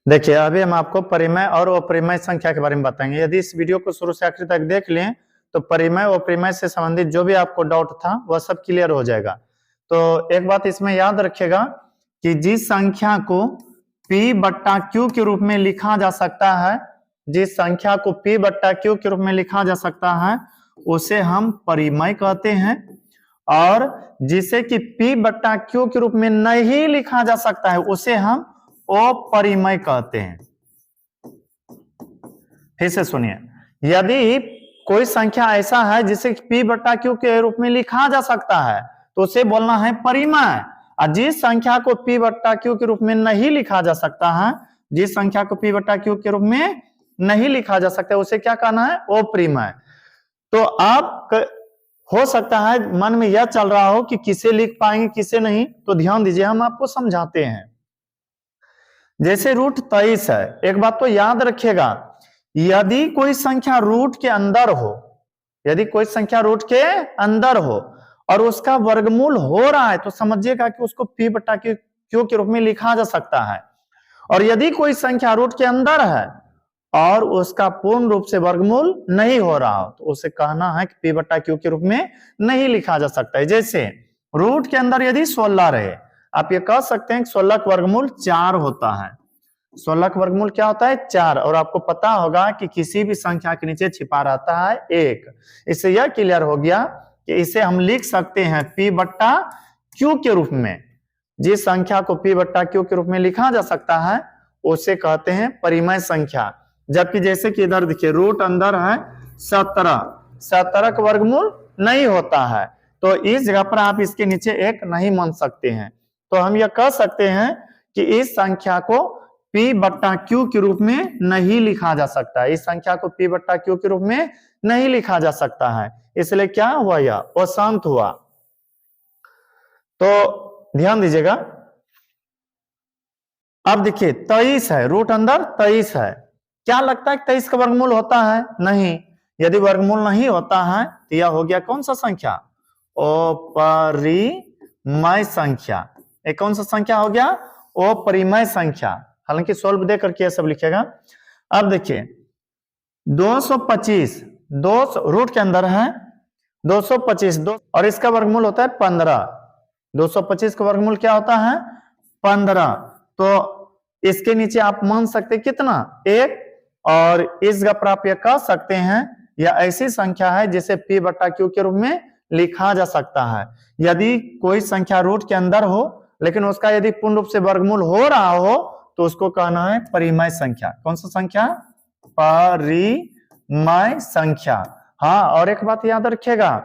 देखिए अभी हम आपको परिमेय और अपरिमेय संख्या के बारे में बताएंगे। यदि इस वीडियो को शुरू से आखिर तक देख लें तो परिमेय और अपरिमेय से संबंधित जो भी आपको डाउट था वह सब क्लियर हो जाएगा। तो एक बात इसमें याद रखिएगा कि जिस संख्या को P बट्टा Q के रूप में लिखा जा सकता है, जिस संख्या को P बट्टा Q के रूप में लिखा जा सकता है उसे हम परिमेय कहते हैं, और जिसे कि P बट्टा Q के रूप में नहीं लिखा जा सकता है उसे हम अपरिमेय कहते हैं। फिर से सुनिए, यदि कोई संख्या ऐसा है जिसे P बट्टा Q के रूप में लिखा जा सकता है तो उसे बोलना है परिमेय, और जिस संख्या को P बट्टा Q के रूप में नहीं लिखा जा सकता है, जिस संख्या को P बट्टा Q के रूप में नहीं लिखा जा सकता उसे क्या कहना है? अपरिमेय। तो आप हो सकता है मन में यह चल रहा हो कि किसे लिख पाएंगे किसे नहीं, तो ध्यान दीजिए हम आपको समझाते हैं। जैसे रूट 23 है, एक बात तो याद रखिएगा, यदि कोई संख्या रूट के अंदर हो, यदि कोई संख्या रूट के अंदर हो और उसका वर्गमूल हो रहा है तो समझिएगा कि उसको P बट्टा Q के रूप में लिखा जा सकता है। और यदि कोई संख्या रूट के अंदर है और उसका पूर्ण रूप से वर्गमूल नहीं हो रहा हो तो उसे कहना है कि P बट्टा Q के रूप में नहीं लिखा जा सकता है। जैसे रूट के अंदर यदि 16 रहे, आप ये कह सकते हैं कि 16 का वर्गमूल 4 होता है। 16 का वर्गमूल क्या होता है? 4। और आपको पता होगा कि किसी भी संख्या के नीचे छिपा रहता है 1। इससे यह क्लियर हो गया कि इसे हम लिख सकते हैं P बट्टा Q के रूप में। जिस संख्या को P बट्टा Q के रूप में लिखा जा सकता है उसे कहते हैं परिमेय संख्या। जबकि जैसे कि इधर देखिए रूट अंदर है 17 का वर्गमूल नहीं होता है, तो इस जगह पर आप इसके नीचे 1 नहीं मान सकते हैं। तो हम यह कह सकते हैं कि इस संख्या को P बट्टा Q के रूप में नहीं लिखा जा सकता है, इस संख्या को P बट्टा Q के रूप में नहीं लिखा जा सकता है। इसलिए क्या हुआ? यह अशांत हुआ। तो ध्यान दीजिएगा, अब देखिए 23 है, रूट अंदर 23 है। क्या लगता है कि 23 का वर्गमूल होता है? नहीं। यदि वर्गमूल नहीं होता है तो यह हो गया कौन सा संख्या? अपरिमेय संख्या। एक कौन सा संख्या हो गया? अपरिमेय संख्या। हालांकि सोल्व दे करके यह सब लिखेगा। अब देखिए 225 रूट के अंदर है 225 और इसका वर्गमूल होता है 15। 225 का वर्गमूल क्या होता है? 15। तो इसके नीचे आप मान सकते कितना? 1। और इस जगह पर आप यह कह सकते हैं यह ऐसी संख्या है जिसे P बट्टा Q के रूप में लिखा जा सकता है। यदि कोई संख्या रूट के अंदर हो लेकिन उसका यदि पूर्ण रूप से वर्गमूल हो रहा हो तो उसको कहना है परिमेय संख्या। कौन सा संख्या? परिमेय संख्या। हाँ, और एक बात याद रखिएगा,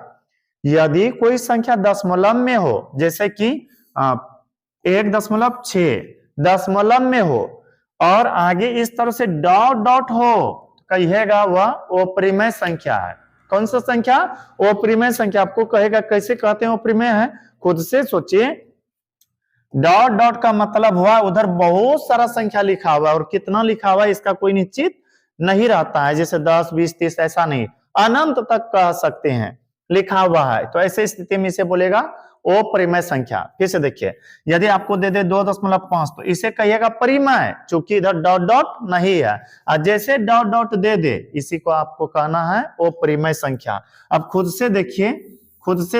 यदि कोई संख्या दशमलव में हो, जैसे कि 1.6 दशमलव में हो और आगे इस तरह से डॉट डॉट हो, कहिएगा वह अपरिमेय संख्या है। कौन सा संख्या? अपरिमेय संख्या। आपको कहेगा कैसे कहते हैं अपरिमेय है, खुद से सोचिए। डॉट डॉट का मतलब हुआ उधर बहुत सारा संख्या लिखा हुआ है और कितना लिखा हुआ है इसका कोई निश्चित नहीं रहता है, जैसे 10 20 30 ऐसा नहीं, अनंत तक कह सकते हैं लिखा हुआ है। तो ऐसे स्थिति में इसे बोलेगा अपरिमेय संख्या। फिर से देखिए, यदि आपको दे दे 2.5 तो इसे कहिएगा परिमेय, चूंकि इधर डॉट डॉट नहीं है। और जैसे डॉट डॉट दे दे इसी को आपको कहना है अपरिमेय संख्या। अब खुद से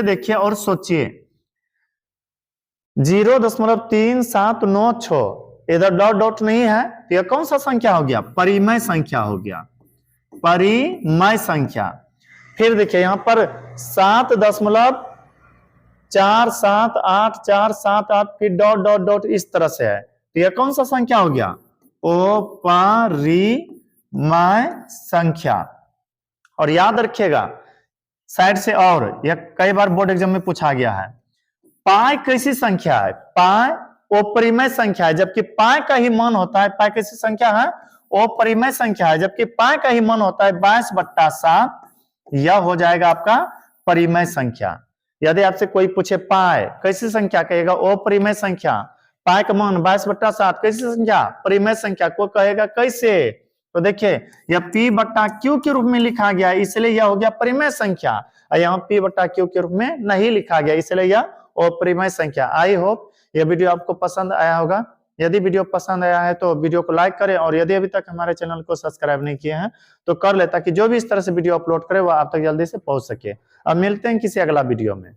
देखिए और सोचिए, 0.3796 इधर डॉट डॉट नहीं है तो यह कौन सा संख्या हो गया? परिमेय संख्या हो गया, परिमेय संख्या। फिर देखिए यहां पर 7.47848 फिर डॉट डॉट डॉट इस तरह से है तो यह कौन सा संख्या हो गया? अपरिमेय संख्या। और याद रखिएगा साइड से, और यह कई बार बोर्ड एग्जाम में पूछा गया है, पाई कैसी संख्या है? पाई अपरिमेय संख्या है, जबकि पाई का ही मान होता है, पाई कैसी संख्या है? अपरिमेय संख्या है, जबकि पाई का ही मान होता है 22/7। यह हो जाएगा आपका परिमेय संख्या। यदि आपसे कोई पूछे पाई कैसी संख्या, कहेगा अपरिमेय संख्या। पाई का मान 22/7 कैसी संख्या? परिमेय संख्या। को कहेगा कैसे? तो देखिए यह P बट्टा Q के रूप में लिखा गया इसलिए यह हो गया परिमेय संख्या, और यहाँ P बट्टा Q के रूप में नहीं लिखा गया इसलिए यह अपरिमेय संख्या। आई होप यह वीडियो आपको पसंद आया होगा। यदि वीडियो पसंद आया है तो वीडियो को लाइक करें, और यदि अभी तक हमारे चैनल को सब्सक्राइब नहीं किए हैं तो कर ले, ताकि जो भी इस तरह से वीडियो अपलोड करे वो आप तक जल्दी से पहुंच सके। अब मिलते हैं किसी अगला वीडियो में।